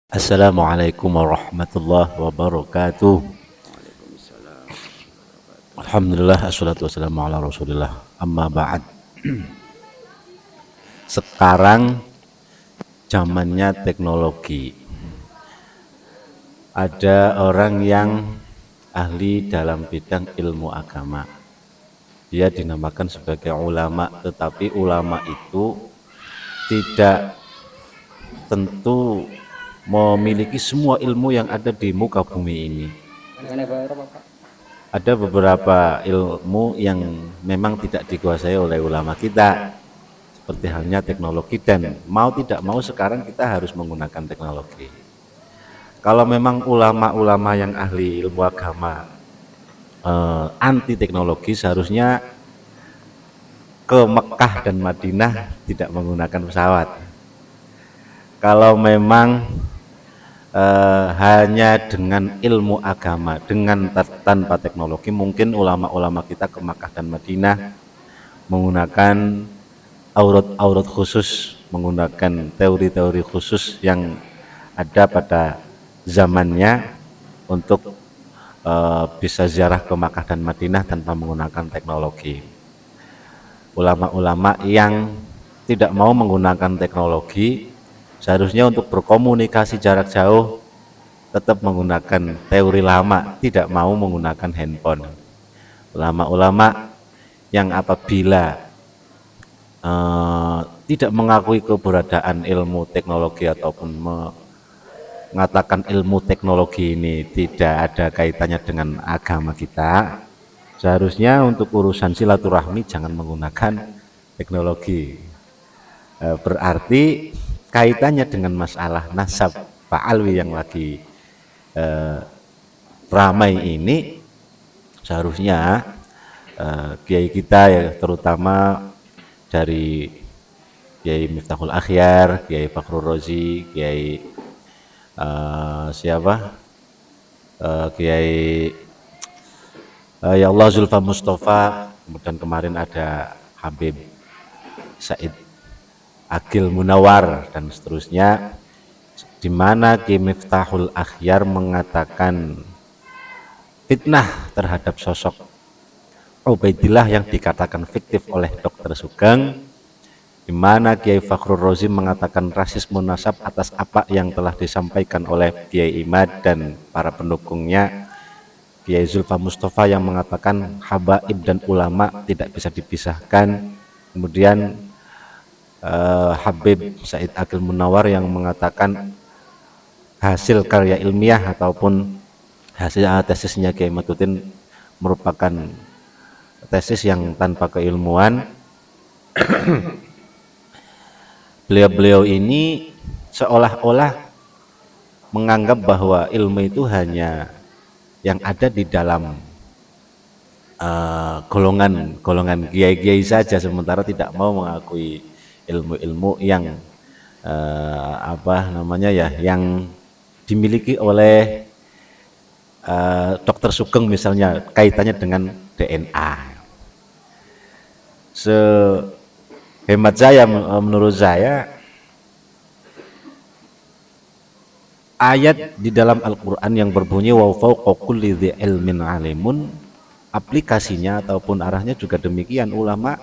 Assalamualaikum warahmatullahi wabarakatuh. Waalaikumsalam warahmatullahi Alhamdulillah, assalatu wassalamu ala rasulillah. Amma ba'd. Sekarang zamannya teknologi. Ada orang yang ahli dalam bidang ilmu agama. Dia dinamakan sebagai ulama, tetapi ulama itu tidak tentu memiliki semua ilmu yang ada di muka bumi ini. Ada beberapa ilmu yang memang tidak dikuasai oleh ulama kita, seperti halnya teknologi, dan mau tidak mau sekarang kita harus menggunakan teknologi. Kalau memang ulama-ulama yang ahli ilmu agama anti teknologi, seharusnya ke Mekah dan Madinah tidak menggunakan pesawat. Kalau memang hanya dengan ilmu agama, dengan tanpa teknologi, mungkin ulama-ulama kita ke Makkah dan Madinah menggunakan aurat khusus, menggunakan teori-teori khusus yang ada pada zamannya untuk bisa ziarah ke Makkah dan Madinah tanpa menggunakan teknologi. Ulama-ulama yang tidak mau menggunakan teknologi seharusnya untuk berkomunikasi jarak jauh tetap menggunakan teori lama, tidak mau menggunakan handphone. Ulama-ulama yang apabila tidak mengakui keberadaan ilmu teknologi ataupun mengatakan ilmu teknologi ini tidak ada kaitannya dengan agama kita, seharusnya untuk urusan silaturahmi jangan menggunakan teknologi. Berarti kaitannya dengan masalah nasab Pak Alwi yang lagi ramai ini, seharusnya kiai kita ya, terutama dari Kiai Miftahul Akhyar, Kiai Fakhrul Rozi, Kiai Kiai ya Allah Zulfa Mustafa, kemudian kemarin ada Habib Said Agil Munawar dan seterusnya, di mana Kiai Miftahul Akhyar mengatakan fitnah terhadap sosok Ubaidillah yang dikatakan fiktif oleh Dr. Sugeng, di mana Kiai Fakhrul Rozi mengatakan rasisme nasab atas apa yang telah disampaikan oleh Kiai Imad dan para pendukungnya. Kiai Zulfa Mustafa yang mengatakan habaib dan ulama tidak bisa dipisahkan. Kemudian Habib Said Agil Munawar yang mengatakan hasil karya ilmiah ataupun hasil tesisnya Kiai Matutin merupakan tesis yang tanpa keilmuan. Beliau-beliau ini seolah-olah menganggap bahwa ilmu itu hanya yang ada di dalam golongan kiai-kiai saja, sementara tidak mau mengakui ilmu-ilmu yang yang dimiliki oleh Dr. Sugeng, misalnya kaitannya dengan DNA. Hemat saya, menurut saya, ayat di dalam Al-Quran yang berbunyi wa fawqa kulli dzi ilmin alimun, aplikasinya ataupun arahnya juga demikian. Ulama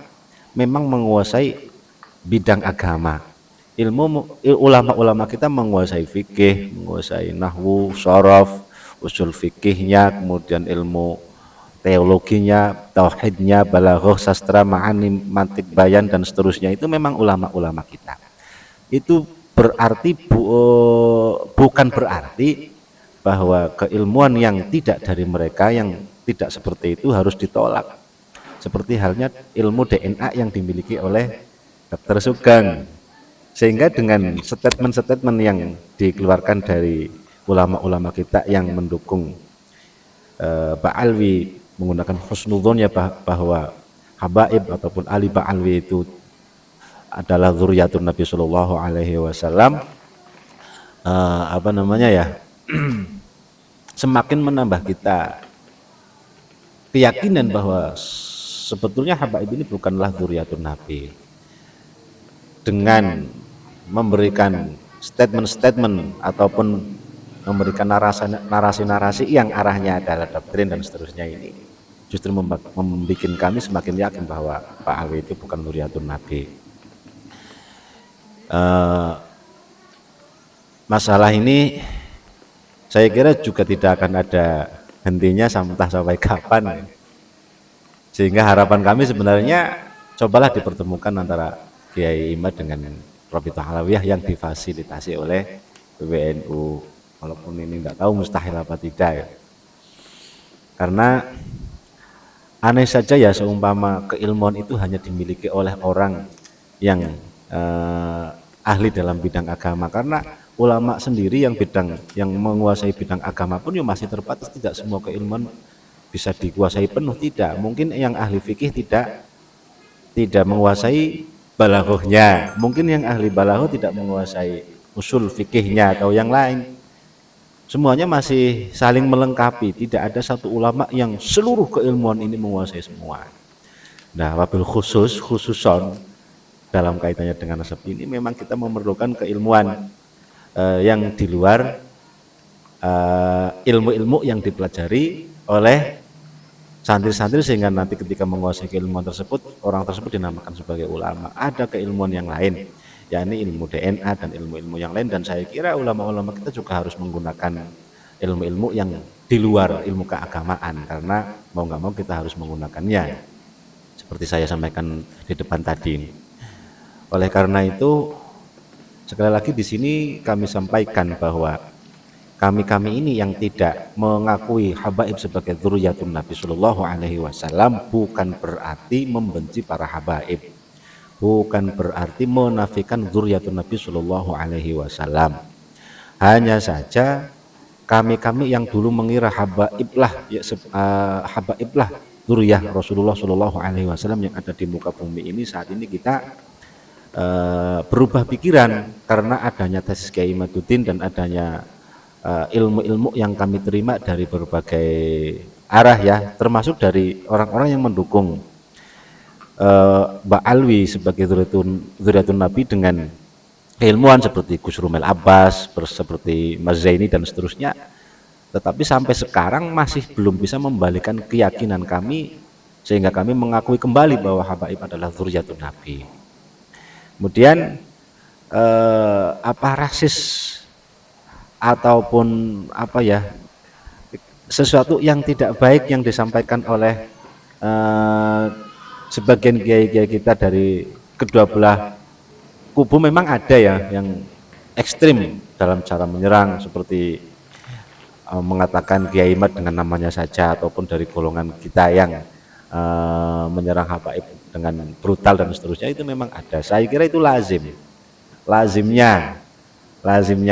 memang menguasai bidang agama. Ulama-ulama kita menguasai fikih, menguasai nahwu, sharaf, usul fikihnya, kemudian ilmu teologinya, tauhidnya, balaghah, sastra, ma'ani, mantik, bayan, dan seterusnya. Itu memang ulama-ulama kita. Itu berarti bukan berarti bahwa keilmuan yang tidak dari mereka, yang tidak seperti itu, harus ditolak. Seperti halnya ilmu DNA yang dimiliki oleh Dr. Sugeng. Sehingga dengan statement-statement yang dikeluarkan dari ulama-ulama kita yang mendukung Pak Alwi menggunakan husnudzon ya, bahwa habaib ataupun ahli Pak Alwi itu adalah zuriatun Nabi Shallallahu Alaihi Wasallam, semakin menambah kita keyakinan bahwa sebetulnya habaib ini bukanlah zuriatun Nabi. Dengan memberikan statement-statement ataupun memberikan narasi-narasi yang arahnya adalah doktrin dan seterusnya ini justru membuat kami semakin yakin bahwa Pak Alwi itu bukan Zuriatun Nabi. Masalah ini saya kira juga tidak akan ada hentinya sampai kapan, sehingga harapan kami sebenarnya cobalah dipertemukan antara Kiai Imad dengan Rabithah Alawiyah yang difasilitasi oleh PBNU, walaupun ini nggak tahu mustahil apa tidak ya. Karena aneh saja ya seumpama keilmuan itu hanya dimiliki oleh orang yang ahli dalam bidang agama, karena ulama sendiri yang menguasai bidang agama pun masih terbatas, tidak semua keilmuan bisa dikuasai penuh, tidak. Mungkin yang ahli fikih tidak menguasai balaghahnya, mungkin yang ahli balaghah tidak menguasai usul fikihnya atau yang lain. Semuanya masih saling melengkapi, tidak ada satu ulama yang seluruh keilmuan ini menguasai semua. Nah, wabil khususon dalam kaitannya dengan nasab ini memang kita memerlukan keilmuan yang di luar ilmu-ilmu yang dipelajari oleh santri-santri, sehingga nanti ketika menguasai keilmuan tersebut, orang tersebut dinamakan sebagai ulama. Ada keilmuan yang lain, yakni ilmu DNA dan ilmu-ilmu yang lain, dan saya kira ulama-ulama kita juga harus menggunakan ilmu-ilmu yang di luar ilmu keagamaan, karena mau nggak mau kita harus menggunakannya, seperti saya sampaikan di depan tadi. Oleh karena itu, sekali lagi di sini kami sampaikan bahwa kami ini yang tidak mengakui habaib sebagai dzurriyyatun Nabi Sallallahu Alaihi Wasallam bukan berarti membenci para habaib, bukan berarti menafikan dzurriyyatun Nabi Sallallahu Alaihi Wasallam. Hanya saja kami yang dulu mengira habaib lah dzurriyyah Rasulullah Sallallahu Alaihi Wasallam yang ada di muka bumi ini, saat ini kita berubah pikiran karena adanya tesis Kiai Imaduddin dan adanya ilmu-ilmu yang kami terima dari berbagai arah ya, termasuk dari orang-orang yang mendukung Mbak Alwi sebagai Dzurriatun Nabi dengan keilmuan seperti Gus Rumel Abbas, seperti Mas Zaini dan seterusnya. Tetapi sampai sekarang masih belum bisa membalikan keyakinan kami, sehingga kami mengakui kembali bahwa habaib adalah Dzurriatun Nabi. Kemudian apa rasis ataupun apa ya, sesuatu yang tidak baik yang disampaikan oleh sebagian kiai-kiai kita dari kedua belah kubu memang ada ya yang ekstrim dalam cara menyerang, seperti mengatakan Kiai Imad dengan namanya saja, ataupun dari golongan kita yang menyerang habaib dengan brutal dan seterusnya, itu memang ada. Saya kira itu lazimnya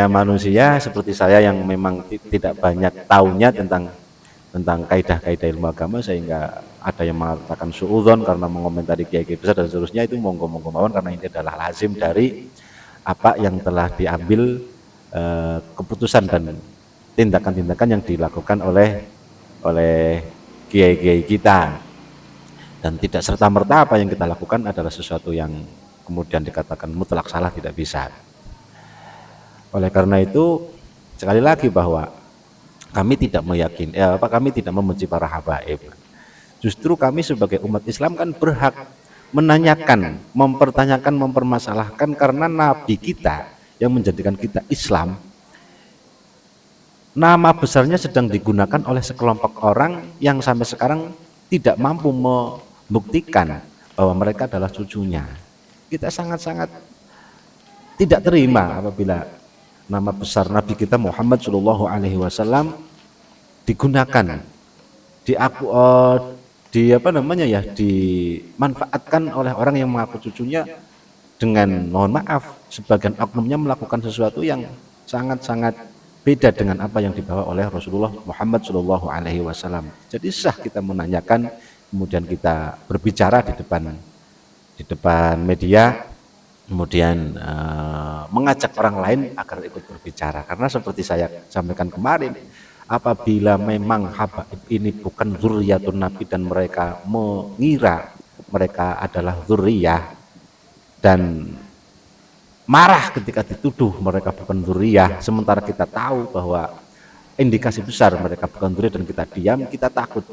manusia seperti saya yang memang tidak banyak tahunya tentang kaidah-kaidah ilmu agama, sehingga ada yang mengatakan suudzon karena mengomentari kiai-kiai besar dan seterusnya. Itu monggo mawon, karena ini adalah lazim dari apa yang telah diambil keputusan dan tindakan-tindakan yang dilakukan oleh kiai-kiai kita, dan tidak serta-merta apa yang kita lakukan adalah sesuatu yang kemudian dikatakan mutlak salah, tidak bisa. Oleh karena itu, sekali lagi bahwa kami tidak meyakini, kami tidak membenci para habaib. Justru kami sebagai umat Islam kan berhak menanyakan, mempertanyakan, mempermasalahkan, karena Nabi kita yang menjadikan kita Islam, nama besarnya sedang digunakan oleh sekelompok orang yang sampai sekarang tidak mampu membuktikan bahwa mereka adalah cucunya. Kita sangat-sangat tidak terima apabila nama besar Nabi kita Muhammad Shallallahu Alaihi Wasallam digunakan, dimanfaatkan oleh orang yang mengaku cucunya, dengan mohon maaf sebagian oknumnya melakukan sesuatu yang sangat-sangat beda dengan apa yang dibawa oleh Rasulullah Muhammad Shallallahu Alaihi Wasallam. Jadi sah kita menanyakan, kemudian kita berbicara di depan media, kemudian mengajak orang lain agar ikut berbicara. Karena seperti saya sampaikan kemarin, apabila memang habaib ini bukan dzurriyyatun Nabi dan mereka mengira mereka adalah dzurriyyah, dan marah ketika dituduh mereka bukan dzurriyyah, sementara kita tahu bahwa indikasi besar mereka bukan dzurriyyah dan kita diam, kita takut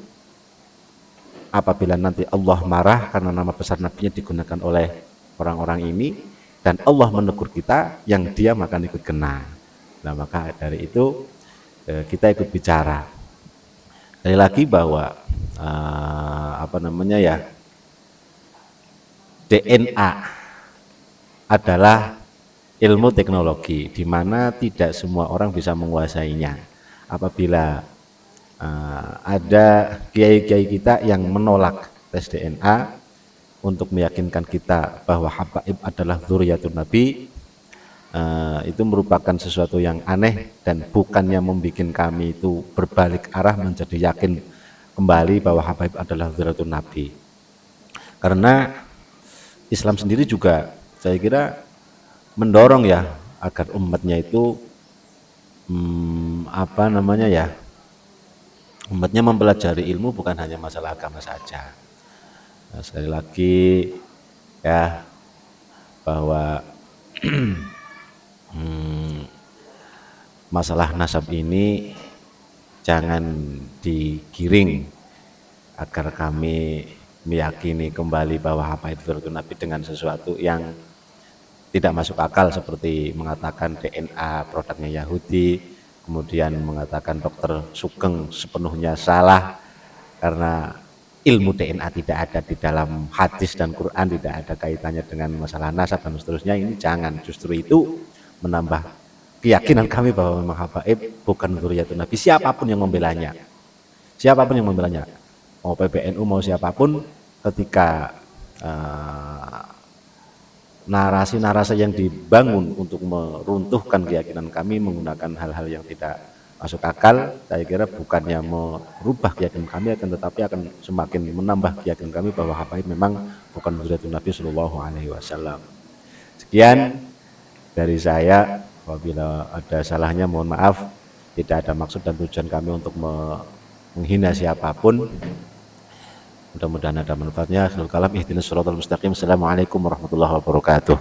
apabila nanti Allah marah karena nama besar nabinya digunakan oleh orang-orang ini dan Allah menegur kita, yang diam akan ikut kena. Nah, maka dari itu kita ikut bicara. Sekali lagi bahwa DNA adalah ilmu teknologi di mana tidak semua orang bisa menguasainya. Apabila ada kiai-kiai kita yang menolak tes DNA untuk meyakinkan kita bahwa habaib adalah dzurriyyatun nabi, itu merupakan sesuatu yang aneh dan bukannya membuat kami itu berbalik arah menjadi yakin kembali bahwa habaib adalah dzurriyyatun nabi. Karena Islam sendiri juga saya kira mendorong ya agar umatnya itu umatnya mempelajari ilmu bukan hanya masalah agama saja. Nah, sekali lagi ya bahwa masalah nasab ini jangan digiring agar kami meyakini kembali bahwa apa itu dzurriyyatun nabi dengan sesuatu yang tidak masuk akal, seperti mengatakan DNA produknya Yahudi, kemudian mengatakan dokter Sugeng sepenuhnya salah karena ilmu DNA tidak ada di dalam hadis dan Quran, tidak ada kaitannya dengan masalah nasab dan seterusnya. Ini jangan, justru itu menambah keyakinan kami bahwa memang habaib bukan dzurriyyatun nabi, siapapun yang membelanya, mau PBNU mau siapapun, ketika narasi-narasi yang dibangun untuk meruntuhkan keyakinan kami menggunakan hal-hal yang tidak masuk akal, saya kira bukannya merubah keyakinan kami, akan tetapi akan semakin menambah keyakinan kami bahwa habaib memang bukan dzurriyyatun Nabi Shallallahu Alaihi Wasallam. Sekian dari saya, apabila ada salahnya mohon maaf, tidak ada maksud dan tujuan kami untuk menghina siapapun. Mudah-mudahan ada manfaatnya. Akhirul kalam, ihdinas shiratal mustaqim. Assalamualaikum warahmatullahi wabarakatuh.